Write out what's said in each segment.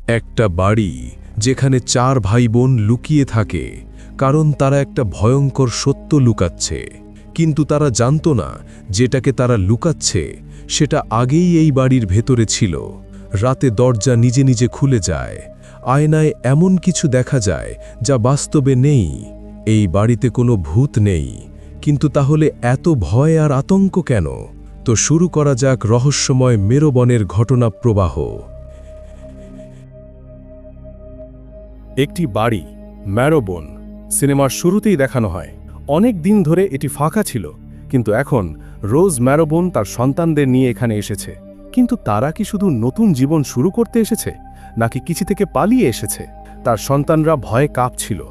একটা বাড়ি যেখানে 4 ভাই বোন লুকিয়ে থাকে, কারণ তারা একটা ভয়ঙ্কর সত্য লুকাচ্ছে। কিন্তু তারা জানতো না যেটাকে তারা লুকাচ্ছে সেটা আগেই এই বাড়ির ভেতরে ছিল। রাতে দরজা নিজে নিজে খুলে যায়, আয়নায় এমন কিছু দেখা যায় যা বাস্তবে নেই। এই বাড়িতে কোনো ভূত নেই, কিন্তু তাহলে এত ভয় আর আতঙ্ক কেন? তো শুরু করা যাক রহস্যময় মেরোবনের ঘটনা প্রবাহ। একটি বাড়ি, ম্যারোবন, সিনেমার শুরুতেই দেখানো হয়। অনেক দিন ধরে এটি ফাঁকা ছিল, কিন্তু এখন রোজ ম্যারোবন তার সন্তানদের নিয়ে এখানে এসেছে। কিন্তু তারা কি শুধু নতুন জীবন শুরু করতে এসেছে, নাকি কিছু থেকে পালিয়ে এসেছে? তার সন্তানরা ভয়ে কাঁপছিল,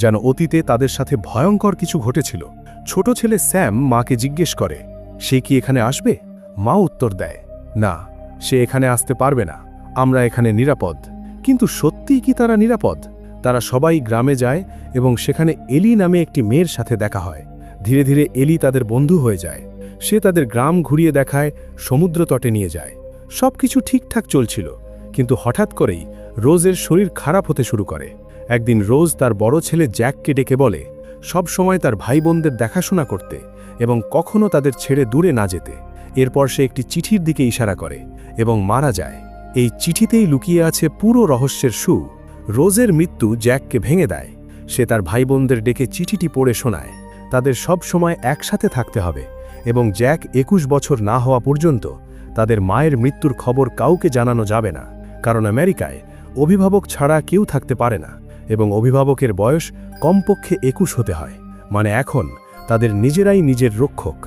যেন অতীতে তাদের সাথে ভয়ঙ্কর কিছু ঘটেছিল। ছোট ছেলে স্যাম মাকে জিজ্ঞেস করে, সে কি এখানে আসবে? মা উত্তর দেয়, না, সে এখানে আসতে পারবে না, আমরা এখানে নিরাপদ। কিন্তু সত্যিই কি তারা নিরাপদ? তারা সবাই গ্রামে যায় এবং সেখানে এলি নামে একটি মেয়ের সাথে দেখা হয়। ধীরে ধীরে এলি তাদের বন্ধু হয়ে যায়। সে তাদের গ্রাম ঘুরিয়ে দেখায়, সমুদ্র তটে নিয়ে যায়। সবকিছু ঠিকঠাক চলছিল, কিন্তু হঠাৎ করেই রোজের শরীর খারাপ হতে শুরু করে। একদিন রোজ তার বড় ছেলে জ্যাককে ডেকে বলে সব সময় তার ভাই বোনদের দেখাশোনা করতে এবং কখনো তাদের ছেড়ে দূরে না যেতে। এরপর সে একটি চিঠির দিকে ইশারা করে এবং মারা যায়। এই চিঠিতেই লুকিয়ে আছে পুরো রহস্যের সু। রোজের মৃত্যু জ্যাককে ভেঙে দেয়। সে তার ভাই বোনদের ডেকে চিঠিটি পড়ে শোনায়, তাদের সব সময় একসাথে থাকতে হবে এবং জ্যাক 21 বছর না হওয়া পর্যন্ত তাদের মায়ের মৃত্যুর খবর কাউকে জানানো যাবে না, কারণ আমেরিকায় অভিভাবক ছাড়া কেউ থাকতে পারে না এবং অভিভাবকের বয়স কমপক্ষে 21 হতে হয়। মানে এখন তাদের নিজেরাই নিজের রক্ষক।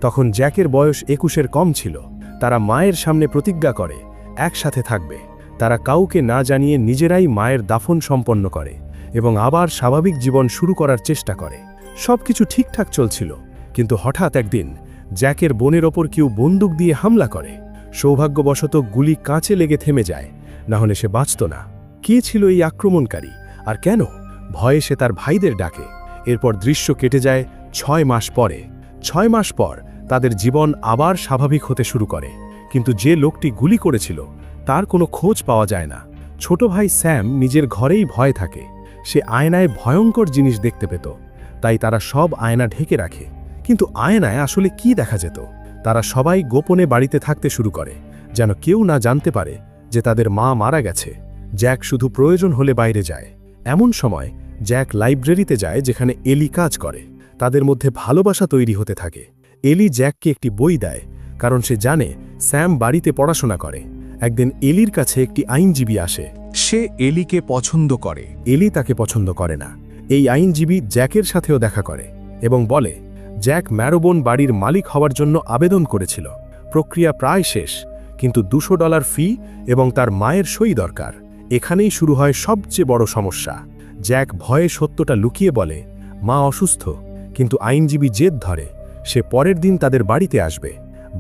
তখন জ্যাকের বয়স 21-এর কম ছিল। তারা মায়ের সামনে প্রতিজ্ঞা করে একসাথে থাকবে। তারা কাউকে না জানিয়ে নিজেরাই মায়ের দাফন সম্পন্ন করে এবং আবার স্বাভাবিক জীবন শুরু করার চেষ্টা করে। সবকিছু ঠিকঠাক চলছিল, কিন্তু হঠাৎ একদিন জ্যাকের বোনের ওপর কেউ বন্দুক দিয়ে হামলা করে। সৌভাগ্যবশত গুলি কাঁচে লেগে থেমে যায়, না হলে সে বাঁচত না। কে ছিল এই আক্রমণকারী আর কেন? ভয়ে সে তার ভাইদের ডাকে। এরপর দৃশ্য কেটে যায় 6 মাস পরে। 6 মাস পর তাদের জীবন আবার স্বাভাবিক হতে শুরু করে, কিন্তু যে লোকটি গুলি করেছিল তার কোনো খোঁজ পাওয়া যায় না। ছোট ভাই স্যাম নিজের ঘরেই ভয় থাকে। সে আয়নায় ভয়ঙ্কর জিনিস দেখতে পেত, তাই তারা সব আয়না ঢেকে রাখে। কিন্তু আয়নায় আসলে কি দেখা যেত? তারা সবাই গোপনে বাড়িতে থাকতে শুরু করে, যেন কেউ না জানতে পারে যে তাদের মা মারা গেছে। জ্যাক শুধু প্রয়োজন হলে বাইরে যায়। এমন সময় জ্যাক লাইব্রেরিতে যায়, যেখানে এলি কাজ করে। তাদের মধ্যে ভালোবাসা তৈরি হতে থাকে। এলি জ্যাককে একটি বই দেয়, কারণ সে জানে স্যাম বাড়িতে পড়াশোনা করে। একদিন এলির কাছে একটি আইনজীবী আসে। সে এলিকে পছন্দ করে। এলি তাকে পছন্দ করে না। এই আইনজীবী জ্যাকের সাথেও দেখা করে এবং বলে জ্যাক ম্যারোবন বাড়ির মালিক হওয়ার জন্য আবেদন করেছিল। প্রক্রিয়া প্রায় শেষ, কিন্তু $200 ফি এবং তার মায়ের সই দরকার। এখানেই শুরু হয় সবচেয়ে বড় সমস্যা। জ্যাক ভয়ে সত্যটা লুকিয়ে বলে মা অসুস্থ, কিন্তু আইনজীবী জেদ ধরে সে পরের দিন তাদের বাড়িতে আসবে।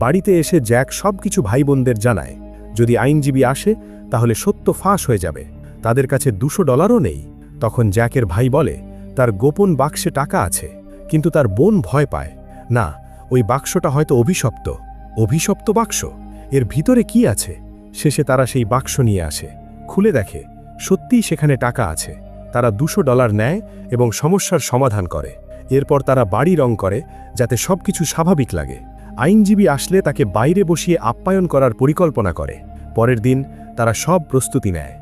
বাড়িতে এসে জ্যাক সবকিছু ভাই বোনদের জানায়। যদি আইনজীবী আসে তাহলে সত্য ফাঁস হয়ে যাবে। তাদের কাছে $200ও নেই। তখন জ্যাকের ভাই বলে তার গোপন বাক্সে টাকা আছে, কিন্তু তার বোন ভয় পায়। না, ওই বাক্সটা হয়তো অভিশপ্ত। অভিশপ্ত বাক্স? এর ভিতরে কি আছে? শেষে তারা সেই বাক্স নিয়ে আসে। খুলে দেখে সত্যিই সেখানে টাকা আছে। তারা $200 নেয় এবং সমস্যার সমাধান করে। এরপর তারা বাড়ি রং করে, যাতে সবকিছু স্বাভাবিক লাগে। আইনজীবী আসলে তাকে বাইরে বসিয়ে আপ্যায়ন করার পরিকল্পনা করে। পরের দিন তারা সব প্রস্তুতি নেয়।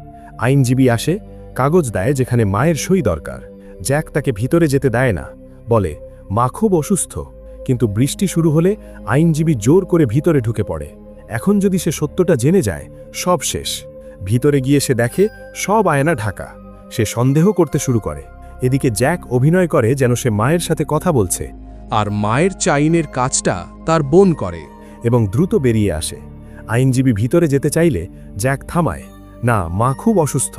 আইনজীবী আসে, কাগজ দেয় যেখানে মায়ের সই দরকার। জ্যাক তাকে ভিতরে যেতে দেয় না, বলে মা খুব অসুস্থ। কিন্তু বৃষ্টি শুরু হলে আইনজীবী জোর করে ভিতরে ঢুকে পড়ে। এখন যদি সে সত্যটা জেনে যায়, সব শেষ। ভিতরে গিয়ে সে দেখে সব আয়না ঢাকা। সে সন্দেহ করতে শুরু করে। এদিকে জ্যাক অভিনয় করে যেন সে মায়ের সাথে কথা বলছে, আর মায়ের চাইনের কাজটা তার বোন করে। এবং দ্রুত বেরিয়ে আসে। আইনজীবী ভিতরে যেতে চাইলে জ্যাক থামায়, না, মা খুব অসুস্থ,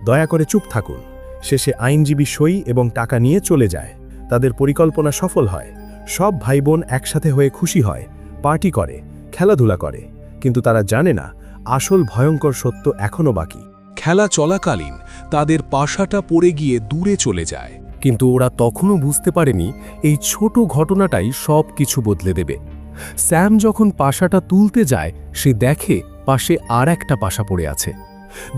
দয়া করে চুপ থাকুন। শেষে আইনজীবী সই এবং টাকা নিয়ে চলে যায়। তাদের পরিকল্পনা সফল হয়। সব ভাই বোন একসাথে হয়ে খুশি হয়, পার্টি করে, খেলাধুলা করে। কিন্তু তারা জানে না আসল ভয়ঙ্কর সত্য এখনও বাকি। খেলা চলাকালীন তাদের পাশাটা পড়ে গিয়ে দূরে চলে যায়। কিন্তু ওরা তখনও বুঝতে পারেনি এই ছোট ঘটনাটাই সব কিছু বদলে দেবে। স্যাম যখন পাশাটা তুলতে যায়, সে দেখে পাশে আর একটা পাশা পড়ে আছে।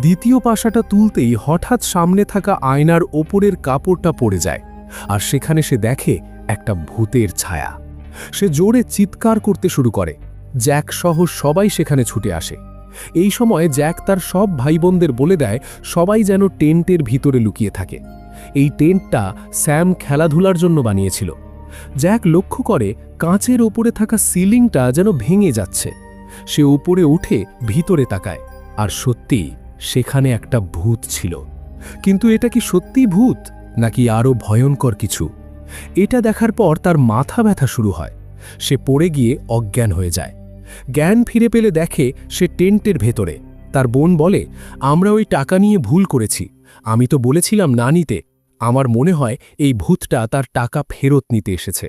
দ্বিতীয় পাশাটা তুলতেই হঠাৎ সামনে থাকা আয়নার ওপরের কাপড়টা পড়ে যায়, আর সেখানে সে দেখে একটা ভূতের ছায়া। সে জোরে চিৎকার করতে শুরু করে। জ্যাক সহ সবাই সেখানে ছুটে আসে। এই সময় জ্যাক তার সব ভাইবোনদের বলে দেয় সবাই যেন টেন্টের ভিতরে লুকিয়ে থাকে। এই টেন্টটা স্যাম খেলাধুলার জন্য বানিয়েছিল। জ্যাক লক্ষ্য করে কাঁচের ওপরে থাকা সিলিংটা যেন ভেঙে যাচ্ছে। সে উপরে উঠে ভিতরে তাকায়, আর সত্যি সেখানে একটা ভূত ছিল। কিন্তু এটা কি সত্যি ভূত, নাকি আরও ভয়ঙ্কর কিছু? এটা দেখার পর তার মাথা ব্যথা শুরু হয়। সে পড়ে গিয়ে অজ্ঞান হয়ে যায়। জ্ঞান ফিরে পেলে দেখে সে টেন্টের ভেতরে। তার বোন বলে, আমরা ওই টাকা নিয়ে ভুল করেছি, আমি তো বলেছিলাম না নিতে। আমার মনে হয় এই ভূতটা তার টাকা ফেরত নিতে এসেছে।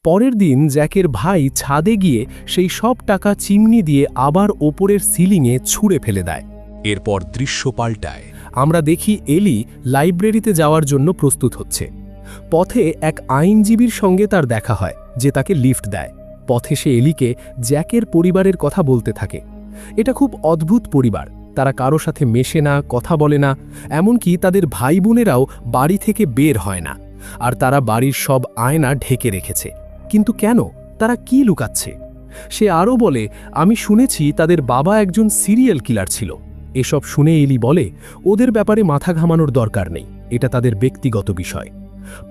পরের দিন জ্যাকের ভাই ছাদে গিয়ে সেই সব টাকা চিমনি দিয়ে আবার ওপরের সিলিংয়ে ছুঁড়ে ফেলে দেয়। এরপর দৃশ্য পাল্টায়। আমরা দেখি এলি লাইব্রেরিতে যাওয়ার জন্য প্রস্তুত হচ্ছে। পথে এক আইনজীবীর সঙ্গে তার দেখা হয়, যে তাকে লিফট দেয়। পথে সে এলিকে জ্যাকের পরিবারের কথা বলতে থাকে। এটা খুব অদ্ভুত পরিবার, তারা কারো সাথে মেশে না, কথা বলে না, এমনকি তাদের ভাই বোনেরাও বাড়ি থেকে বের হয় না। আর তারা বাড়ির সব আয়না ঢেকে রেখেছে। কিন্তু কেন? তারা কি লুকাচ্ছে? সে আরও বলে, আমি শুনেছি তাদের বাবা একজন সিরিয়াল কিলার ছিল। এসব শুনে এলি বলে, ওদের ব্যাপারে মাথা ঘামানোর দরকার নেই, এটা তাদের ব্যক্তিগত বিষয়।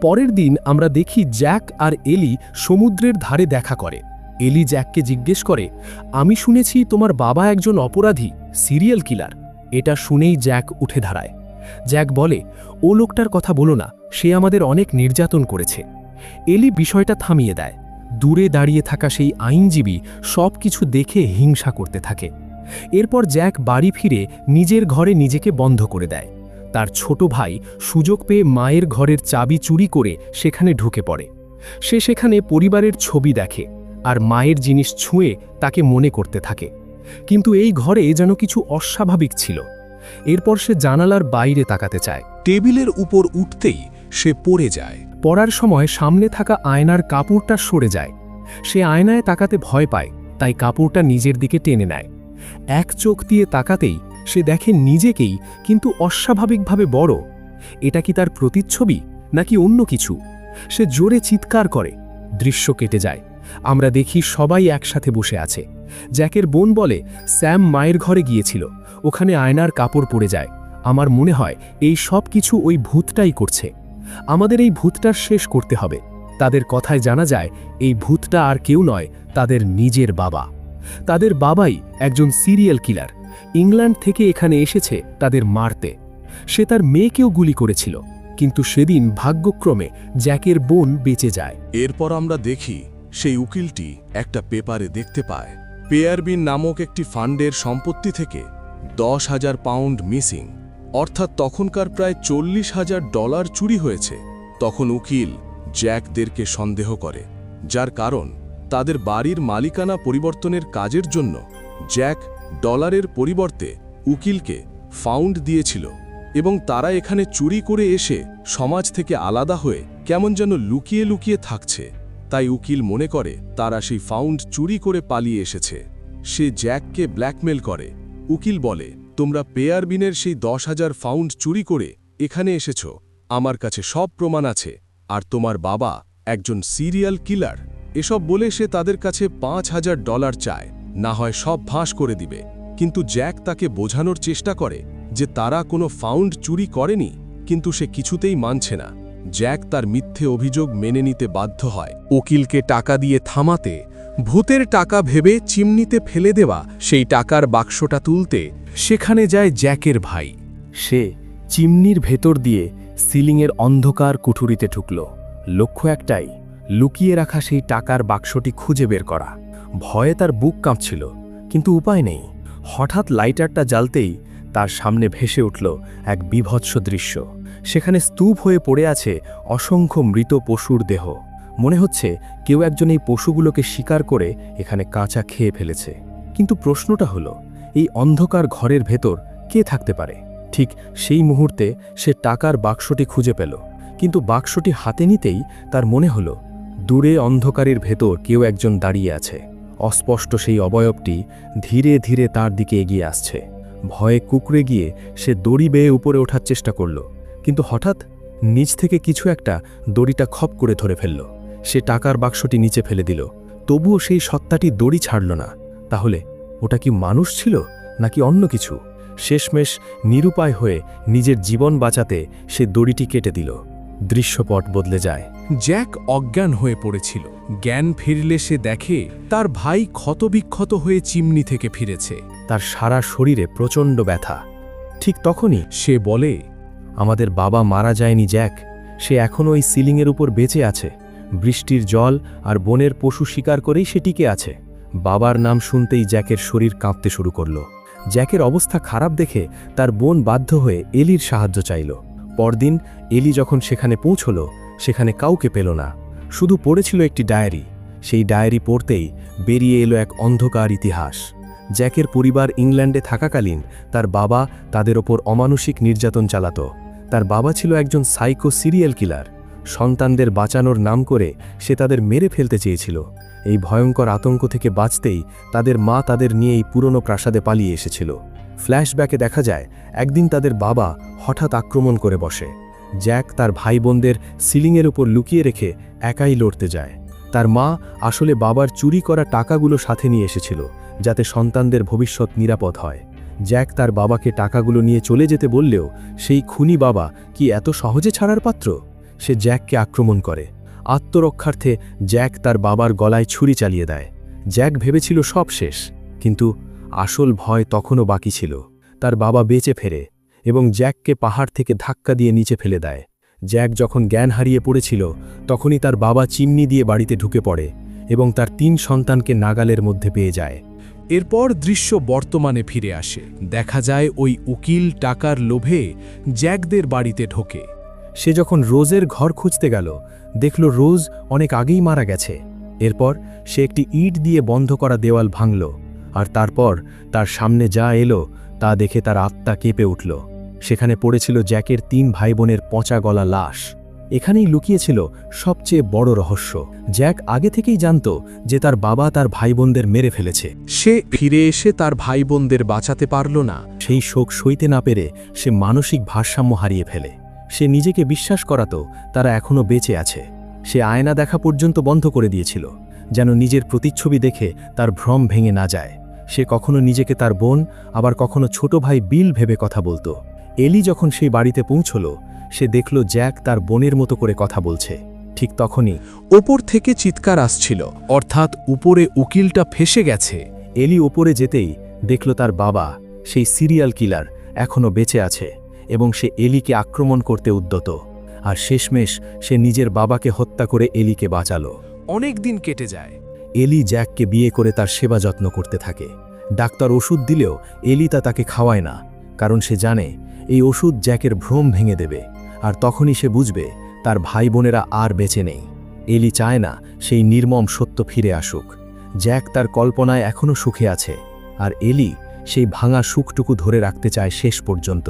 পরের দিন আমরা দেখি জ্যাক আর এলি সমুদ্রের ধারে দেখা করে। এলি জ্যাককে জিজ্ঞেস করে, আমি শুনেছি তোমার বাবা একজন অপরাধী, সিরিয়াল কিলার। এটা শুনেই জ্যাক উঠে দাঁড়ায়। জ্যাক বলে, ও লোকটার কথা বলো না, সে আমাদের অনেক নির্যাতন করেছে। এলি বিষয়টা থামিয়ে দেয়। দূরে দাঁড়িয়ে থাকা সেই আইনজীবী সব কিছু দেখে হিংসা করতে থাকে। এরপর জ্যাক বাড়ি ফিরে নিজের ঘরে নিজেকে বন্ধ করে দেয়। তার ছোট ভাই সুযোগ পেয়ে মায়ের ঘরের চাবি চুরি করে সেখানে ঢুকে পড়ে। সে সেখানে পরিবারের ছবি দেখে, আর মায়ের জিনিস ছুঁয়ে তাকে মনে করতে থাকে। কিন্তু এই ঘরে যেন কিছু অস্বাভাবিক ছিল। এরপর সে জানালার বাইরে তাকাতে চায়। টেবিলের উপর উঠতেই সে পড়ে যায়। পড়ার সময় সামনে থাকা আয়নার কাপড়টা সরে যায়। সে আয়নায় তাকাতে ভয় পায়, তাই কাপড়টা নিজের দিকে টেনে নেয়। এক চোখ দিয়ে তাকাতেই সে দেখে নিজেকেই, কিন্তু অস্বাভাবিকভাবে বড়। এটা কি তার প্রতিচ্ছবি, নাকি অন্য কিছু? সে জোরে চিৎকার করে। দৃশ্য কেটে যায়। আমরা দেখি সবাই একসাথে বসে আছে। জ্যাকের বোন বলে, স্যাম মায়ের ঘরে গিয়েছিল, ওখানে আয়নার কাপড় পড়ে যায়। আমার মনে হয় এই সব কিছু ওই ভূতটাই করছে। আমাদের এই ভূতটার শেষ করতে হবে। তাদের কথায় জানা যায় এই ভূতটা আর কেউ নয়, তাদের নিজের বাবা। তাদের বাবাই একজন সিরিয়াল কিলার, ইংল্যান্ড থেকে এখানে এসেছে তাদের মারতে। সে তার মেয়েকেও গুলি করেছিল, কিন্তু সেদিন ভাগ্যক্রমে জ্যাকের বোন বেঁচে যায়। এরপর আমরা দেখি সেই উকিলটি একটা পেপারে দেখতে পায় পেয়ারবিন নামক একটি ফান্ডের সম্পত্তি থেকে 10,000 পাউন্ড মিসিং, অর্থাৎ তখনকার প্রায় $40,000 চুরি হয়েছে। তখন উকিল জ্যাকদেরকে সন্দেহ করে, যার কারণ তাদের বাড়ির মালিকানা পরিবর্তনের কাজের জন্য জ্যাক ডলারের পরিবর্তে উকিলকে পাউন্ড দিয়েছিল, এবং তারা এখানে চুরি করে এসে সমাজ থেকে আলাদা হয়ে কেমন যেন লুকিয়ে লুকিয়ে থাকছে। তাই উকিল মনে করে তারা সেই পাউন্ড চুরি করে পালিয়ে এসেছে। সে জ্যাককে ব্ল্যাকমেল করে। উকিল বলে, তোমরা পেয়ারবিনের সেই 10,000 পাউন্ড চুরি করে এখানে এসেছ, আমার কাছে সব প্রমাণ আছে, আর তোমার বাবা একজন সিরিয়াল কিলার। এসব বলে সে তাদের কাছে $5,000 চায়, না হয় সব ফাঁস করে দিবে। কিন্তু জ্যাক তাকে বোঝানোর চেষ্টা করে যে তারা কোনো পাউন্ড চুরি করেনি, কিন্তু সে কিছুতেই মানছে না। জ্যাক তার মিথ্যে অভিযোগ মেনে নিতে বাধ্য হয়। উকিলকে টাকা দিয়ে থামাতে ভূতের টাকা ভেবে চিমনিতে ফেলে দেওয়া সেই টাকার বাক্সটা তুলতে সেখানে যায় জ্যাকের ভাই। সে চিমনির ভেতর দিয়ে সিলিংয়ের অন্ধকার কুঠুরিতে ঢুকল। লক্ষ্য একটাই, লুকিয়ে রাখা সেই টাকার বাক্সটি খুঁজে বের করা। ভয়ে তার বুক কাঁপছিল, কিন্তু উপায় নেই। হঠাৎ লাইটারটা জ্বালতেই তার সামনে ভেসে উঠল এক বীভৎস দৃশ্য। সেখানে স্তূপ হয়ে পড়ে আছে অসংখ্য মৃত পশুর দেহ। মনে হচ্ছে কেউ একজন এই পশুগুলোকে শিকার করে এখানে কাঁচা খেয়ে ফেলেছে। কিন্তু প্রশ্নটা হলো, এই অন্ধকার ঘরের ভেতর কে থাকতে পারে? ঠিক সেই মুহূর্তে সে টাকার বাক্সটি খুঁজে পেল, কিন্তু বাক্সটি হাতে নিতেই তার মনে হলো দূরে অন্ধকারের ভেতর কেউ একজন দাঁড়িয়ে আছে। অস্পষ্ট সেই অবয়বটি ধীরে ধীরে তার দিকে এগিয়ে আসছে। ভয়ে কুঁকড়ে গিয়ে সে দড়ি বেয়ে উপরে ওঠার চেষ্টা করল, কিন্তু হঠাৎ নিচ থেকে কিছু একটা দড়িটা খপ করে ধরে ফেলল। সে টাকার বাক্সটি নিচে ফেলে দিল, তবুও সেই সত্তাটি দড়ি ছাড়ল না। তাহলে ওটা কি মানুষ ছিল নাকি অন্য কিছু? শেষমেশ নিরুপায় হয়ে নিজের জীবন বাঁচাতে সে দড়িটি কেটে দিল। দৃশ্যপট বদলে যায়। জ্যাক অজ্ঞান হয়ে পড়েছিল। জ্ঞান ফিরলে সে দেখে তার ভাই ক্ষতবিক্ষত হয়ে চিমনি থেকে ফিরেছে। তার সারা শরীরে প্রচণ্ড ব্যথা। ঠিক তখনই সে বলে, আমাদের বাবা মারা যায়নি জ্যাক, সে এখনও ওই সিলিংয়ের উপর বেঁচে আছে। বৃষ্টির জল আর বনের পশু শিকার করেই সে টিকে আছে। বাবার নাম শুনতেই জ্যাকের শরীর কাঁপতে শুরু করল। জ্যাকের অবস্থা খারাপ দেখে তার বোন বাধ্য হয়ে এলির সাহায্য চাইল। পরদিন এলি যখন সেখানে পৌঁছল, সেখানে কাউকে পেল না, শুধু পড়েছিল একটি ডায়েরি। সেই ডায়েরি পড়তেই বেরিয়ে এলো এক অন্ধকার ইতিহাস। জ্যাকের পরিবার ইংল্যান্ডে থাকাকালীন তার বাবা তাদের ওপর অমানুষিক নির্যাতন চালাত। তার বাবা ছিল একজন সাইকো সিরিয়াল কিলার। সন্তানদের বাঁচানোর নাম করে সে তাদের মেরে ফেলতে চেয়েছিল। এই ভয়ঙ্কর আতঙ্ক থেকে বাঁচতেই তাদের মা তাদের নিয়ে এই পুরনো প্রাসাদে পালিয়ে এসেছিল। ফ্ল্যাশব্যাকে দেখা যায় একদিন তাদের বাবা হঠাৎ আক্রমণ করে বসে। জ্যাক তার ভাই বোনদের সিলিংয়ের উপর লুকিয়ে রেখে একাই লড়তে যায়। তার মা আসলে বাবার চুরি করা টাকাগুলো সাথে নিয়ে এসেছিল, যাতে সন্তানদের ভবিষ্যৎ নিরাপদ হয়। জ্যাক তার বাবাকে টাকাগুলো নিয়ে চলে যেতে বললেও সেই খুনি বাবা কি এত সহজে ছাড়ার পাত্র? সে জ্যাককে আক্রমণ করে। আত্মরক্ষার্থে জ্যাক তার বাবার গলায় ছুরি চালিয়ে দেয়। জ্যাক ভেবেছিল সব শেষ, কিন্তু আসল ভয় তখনও বাকি ছিল। তার বাবা বেঁচে ফেরে এবং জ্যাককে পাহাড় থেকে ধাক্কা দিয়ে নিচে ফেলে দেয়। জ্যাক যখন জ্ঞান হারিয়ে পড়েছিল, তখনই তার বাবা চিমনি দিয়ে বাড়িতে ঢুকে পড়ে এবং তার 3 সন্তানকে নাগালের মধ্যে পেয়ে যায়। এরপর দৃশ্য বর্তমানে ফিরে আসে। দেখা যায় ওই উকিল টাকার লোভে জ্যাকদের বাড়িতে ঢোকে। সে যখন রোজের ঘর খুঁজতে গেল, দেখল রোজ অনেক আগেই মারা গেছে। এরপর সে একটি ইট দিয়ে বন্ধ করা দেওয়াল ভাঙল, আর তারপর তার সামনে যা এলো তা দেখে তার আত্মা কেঁপে উঠল। সেখানে পড়েছিল জ্যাকের 3 ভাই বোনের পচা গলা লাশ। এখানেই লুকিয়েছিল সবচেয়ে বড় রহস্য। জ্যাক আগে থেকেই জানত যে তার বাবা তার ভাই বোনদের মেরে ফেলেছে। সে ফিরে এসে তার ভাই বোনদের বাঁচাতে পারল না। সেই শোক সইতে না পেরে সে মানসিক ভারসাম্য হারিয়ে ফেলে। সে নিজেকে বিশ্বাস করাতো তারা এখনও বেঁচে আছে। সে আয়না দেখা পর্যন্ত বন্ধ করে দিয়েছিল, যেন নিজের প্রতিচ্ছবি দেখে তার ভ্রম ভেঙে না যায়। সে কখনো নিজেকে তার বোন, আবার কখনো ছোট ভাই বিল ভেবে কথা বলতো। এলি যখন সেই বাড়িতে পৌঁছল, সে দেখল জ্যাক তার বোনের মতো করে কথা বলছে। ঠিক তখনই ওপর থেকে চিৎকার আসছিল, অর্থাৎ উপরে উকিলটা ফেসে গেছে। এলি ওপরে যেতেই দেখল তার বাবা, সেই সিরিয়াল কিলার, এখনও বেঁচে আছে এবং সে এলিকে আক্রমণ করতে উদ্যত। আর শেষমেশ সে নিজের বাবাকে হত্যা করে এলিকে বাঁচালো। অনেক দিন কেটে যায়। এলি জ্যাককে বিয়ে করে তার সেবা যত্ন করতে থাকে। ডাক্তার ওষুধ দিলেও এলি তাকে খাওয়ায় না, কারণ সে জানে এই ওষুধ জ্যাকের ভ্রম ভেঙে দেবে। আর তখনই সে বুঝবে তার ভাই বোনেরা আর বেঁচে নেই। এলি চায় না সেই নির্মম সত্য ফিরে আসুক। জ্যাক তার কল্পনায় এখনও সুখে আছে, আর এলি সেই ভাঙা সুখটুকু ধরে রাখতে চায় শেষ পর্যন্ত।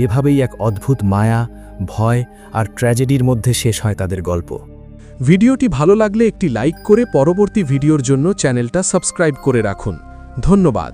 এভাবেই এক অদ্ভুত মায়া, ভয় আর ট্র্যাজেডির মধ্যে শেষ হয় তাদের গল্প। ভিডিওটি ভালো লাগলে একটি লাইক করে পরবর্তী ভিডিওর জন্য চ্যানেলটা সাবস্ক্রাইব করে রাখুন। ধন্যবাদ।